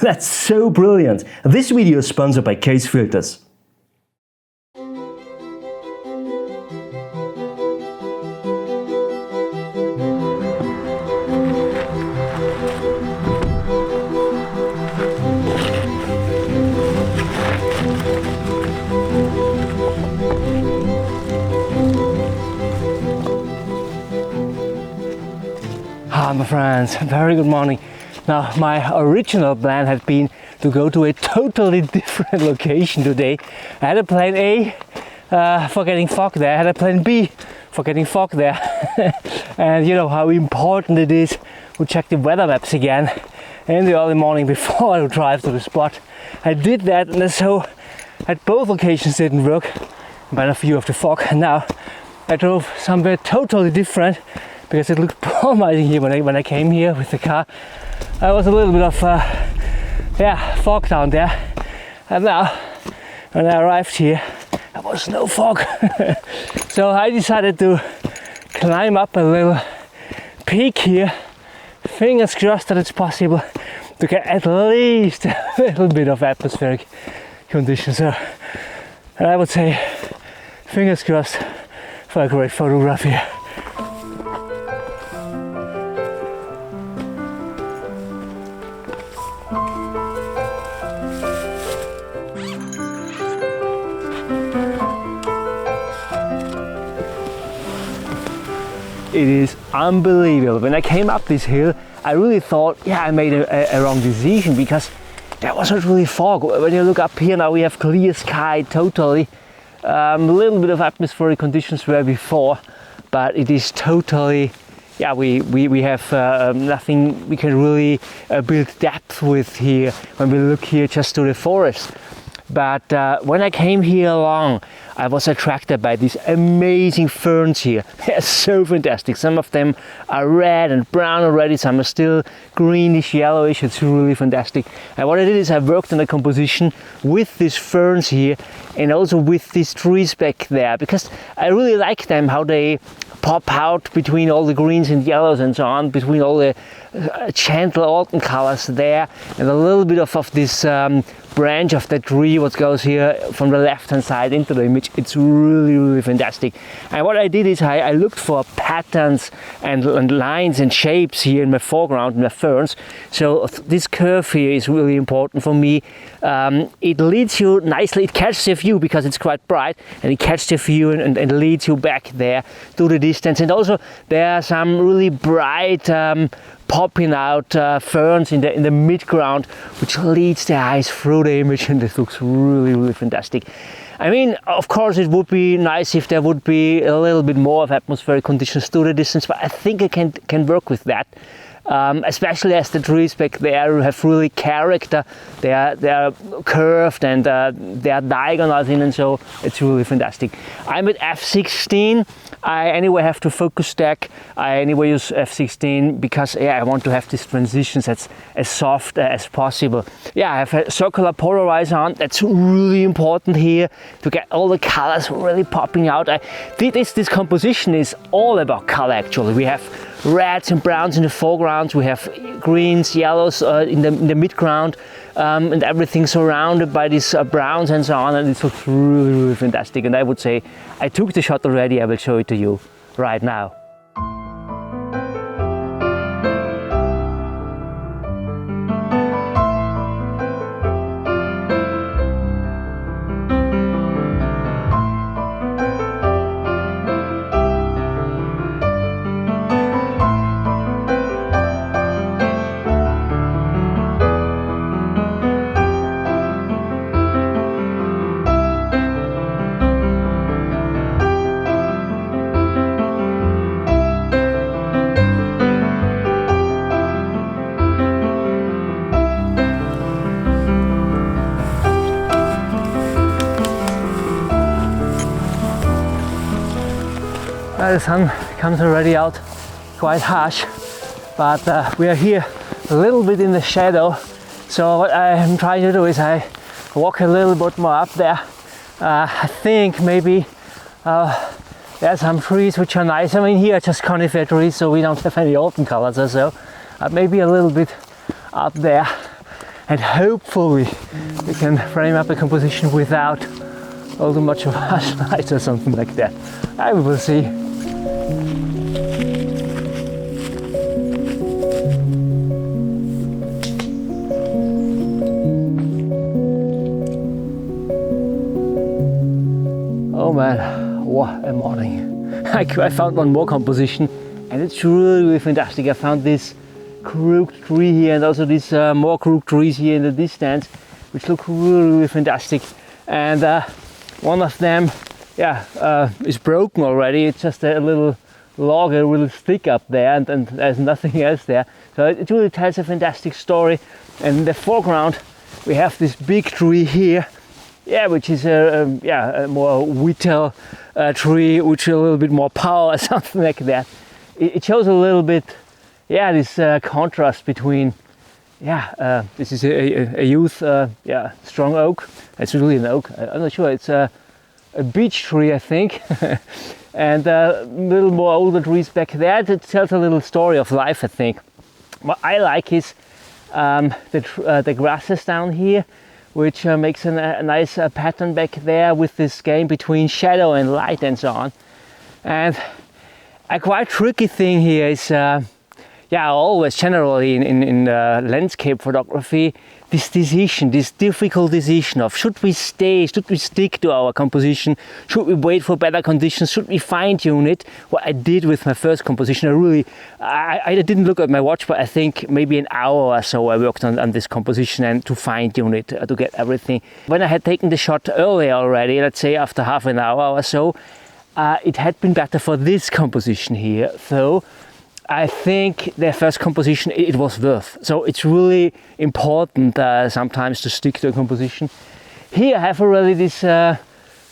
That's so brilliant! This video is sponsored by Case Filters. My friends, very good morning. Now, my original plan had been to go to a totally different location today. I had a plan A for getting fog there, I had a plan B for getting fog there. And you know how important it is to check the weather maps again in the early morning before I drive to the spot. I did that, and so at both locations didn't work by a view of the fog. And now I drove somewhere totally different, because it looked promising here when I came here with the car. There was a little bit of fog down there, and now when I arrived here there was no fog. So I decided to climb up a little peak here, fingers crossed that it's possible to get at least a little bit of atmospheric conditions. So I would say fingers crossed for a great photograph here. It is unbelievable. When I came up this hill, I really thought, I made a wrong decision, because there wasn't really fog. When you look up here now, we have clear sky totally. A little bit of atmospheric conditions were before, but it is totally, we have nothing we can really build depth with here when we look here just to the forest. But when I came here along, I was attracted by these amazing ferns here. They're so fantastic. Some of them are red and brown already, some are still greenish, yellowish. It's really fantastic. And what I did is I worked on the composition with these ferns here and also with these trees back there, because I really like them, how they pop out between all the greens and yellows and so on, between all the gentle autumn colors there, and a little bit of this branch of the tree what goes here from the left hand side into the image. It's really fantastic. And what I did is I looked for patterns and lines and shapes here in my foreground, in the ferns. So this curve here is really important for me. It leads you nicely, it catches the view because it's quite bright, and it catches the view and leads you back there to the distance. And also there are some really bright popping out ferns in the midground, which leads the eyes through the image, and this looks really fantastic. I mean, of course it would be nice if there would be a little bit more of atmospheric conditions to the distance, but I think I can work with that. Especially as the trees back there have really character. They are curved and they are diagonals in, and so it's really fantastic. I'm at f16. I anyway have to focus stack. I anyway use f16 because I want to have these transitions as soft as possible. I have a circular polarizer on. That's really important here to get all the colors really popping out. This composition is all about color actually. We have reds and browns in the foreground, we have greens, yellows in the midground, and everything surrounded by these browns and so on, and it looks really fantastic. And I would say I took the shot already. I will show it to you right now. The sun comes already out quite harsh, but we are here a little bit in the shadow. So what I am trying to do is I walk a little bit more up there. I think maybe there are some trees which are nice. I mean, here are just conifer trees, so we don't have any autumn colors or so. Maybe a little bit up there. and hopefully we can frame up a composition without all too much of harsh lights or something like that. I will see. Oh man, what a morning. I found one more composition and it's really fantastic. I found this crooked tree here and also these more crooked trees here in the distance, which look really fantastic. And one of them, is broken already. It's just a little log, a little stick up there, and there's nothing else there. So it really tells a fantastic story. And in the foreground, we have this big tree here, which is a more whittle tree, which is a little bit more power or something like that. It shows a little bit, this contrast between, this is a youth, strong oak. It's really an oak. I'm not sure. It's a beech tree, I think, and a little more older trees back there. It tells a little story of life, I think. What I like is the grasses down here, which makes a nice pattern back there with this game between shadow and light and so on. And a quite tricky thing here is, always generally in landscape photography, this difficult decision of should we stick to our composition, should we wait for better conditions, should we fine tune it. What I did with my first composition, I didn't look at my watch, but I think maybe an hour or so I worked on this composition and to fine tune it, to get everything. When I had taken the shot earlier already, let's say after half an hour or so, it had been better for this composition here. So I think the first composition, it was worth. So it's really important sometimes to stick to a composition. Here I have already this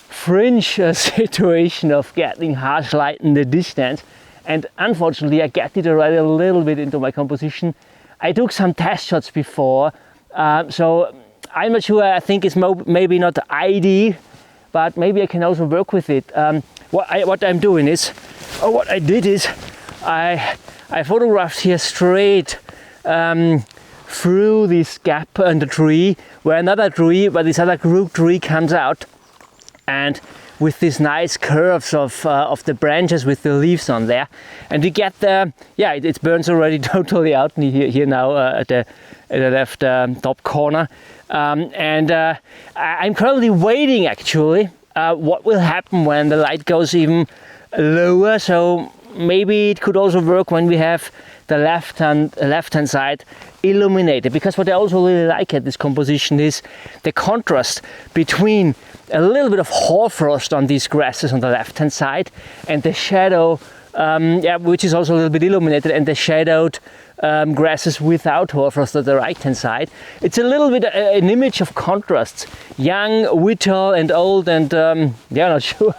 fringe situation of getting harsh light in the distance. And unfortunately, I get it already a little bit into my composition. I took some test shots before, so I'm not sure. I think it's maybe not ideal, but maybe I can also work with it. What I did is I photographed here straight through this gap in the tree where this other group tree comes out, and with these nice curves of the branches with the leaves on there, and you get it burns already totally out here now at the left top corner, and I'm currently waiting actually what will happen when the light goes even lower. So maybe it could also work when we have the left hand side illuminated, because what I also really like at this composition is the contrast between a little bit of hoarfrost on these grasses on the left hand side and the shadow, which is also a little bit illuminated, and the shadowed grasses without hoarfrost at the right hand side. It's a little bit an image of contrasts, young, whittle, and old, and not sure,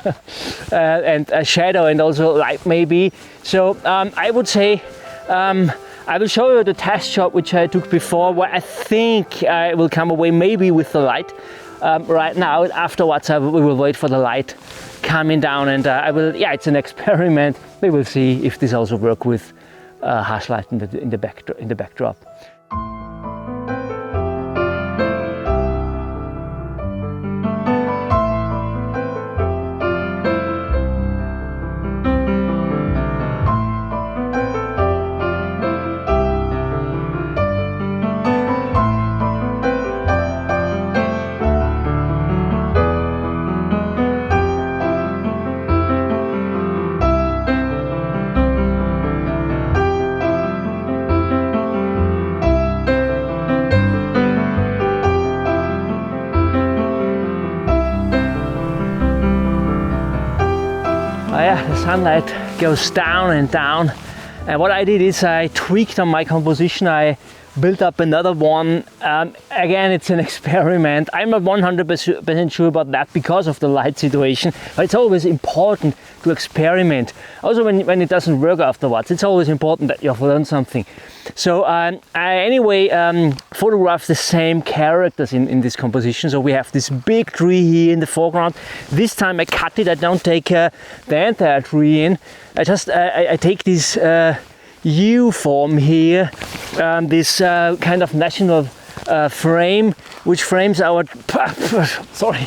and a shadow and also light maybe. So I would say I will show you the test shot which I took before, where I think I will come away maybe with the light right now. Afterwards we will wait for the light coming down, and I will, it's an experiment. We will see if this also works with harsh light in the backdrop. The sunlight goes down and down, and what I did is I tweaked on my composition. I built up another one. Again, it's an experiment. I'm not 100% sure about that because of the light situation, but it's always important to experiment. Also when it doesn't work afterwards, it's always important that you have learned something. So I anyway photographed the same characters in this composition. So we have this big tree here in the foreground. This time I cut it. I don't take the entire tree in. I take this U form here, this kind of national frame which frames our sorry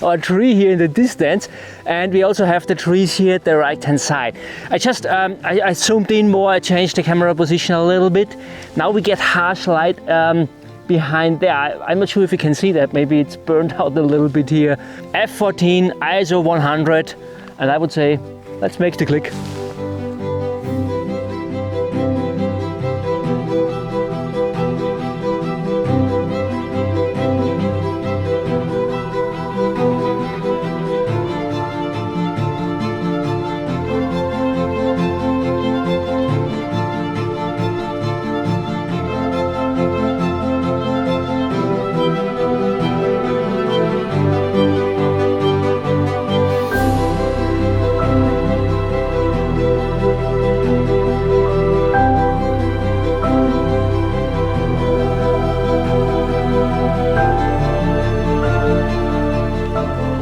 our tree here in the distance, and we also have the trees here at the right hand side. I just I zoomed in more, I changed the camera position a little bit. Now we get harsh light behind there. I'm not sure if you can see that, maybe it's burned out a little bit here. F14 ISO 100, and I would say let's make the click.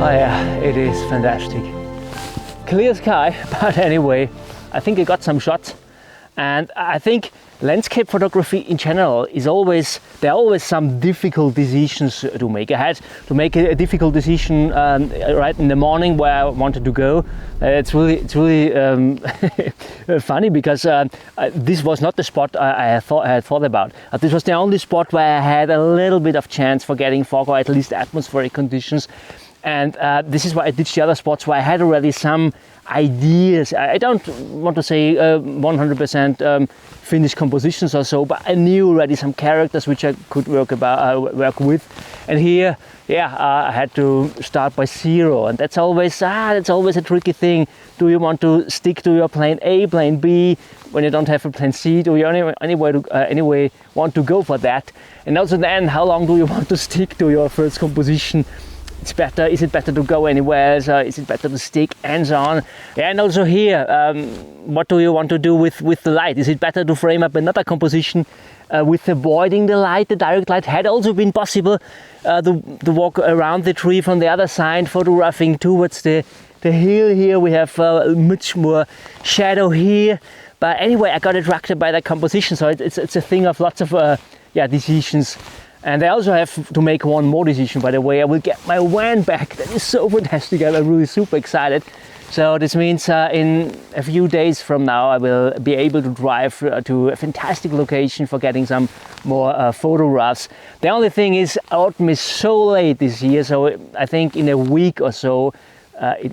Oh yeah, it is fantastic. Clear sky, but anyway, I think I got some shots, and I think landscape photography in general is always, there are always some difficult decisions to make. I had to make a difficult decision right in the morning where I wanted to go. It's really funny because this was not the spot I had thought about. This was the only spot where I had a little bit of chance for getting fog, or at least atmospheric conditions. And this is why I ditched the other spots where I had already some ideas. I don't want to say 100% finished compositions or so, but I knew already some characters which I could work with. And here, yeah, I had to start by zero, and that's always a tricky thing. Do you want to stick to your plan A, plan B, when you don't have a plan C? Do you anyway want to go for that? And also then, how long do you want to stick to your first composition? Is it better to go anywhere else? Is it better to stick, and so on? Yeah, and also here, what do you want to do with the light? Is it better to frame up another composition with avoiding the light? The direct light had also been possible. The walk around the tree from the other side, photographing towards the hill here. We have much more shadow here. But anyway, I got attracted by that composition, so it's a thing of lots of decisions. And I also have to make one more decision, by the way. I will get my van back. That is so fantastic. I'm really super excited. So this means in a few days from now, I will be able to drive to a fantastic location for getting some more photographs. The only thing is, autumn is so late this year, so I think in a week or so,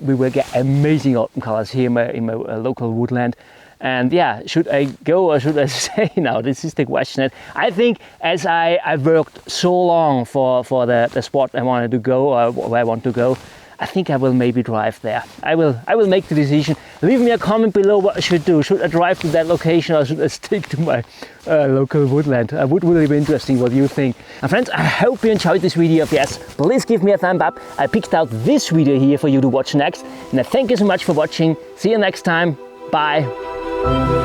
we will get amazing autumn colors here in my local woodland. And yeah, should I go or should I stay now? This is the question. I think as I worked so long for the spot I wanted to go, or where I want to go, I think I will maybe drive there. I will make the decision. Leave me a comment below what I should do. Should I drive to that location, or should I stick to my local woodland? It would really be interesting what you think. And friends, I hope you enjoyed this video. If yes, please give me a thumb up. I picked out this video here for you to watch next. And I thank you so much for watching. See you next time. Bye.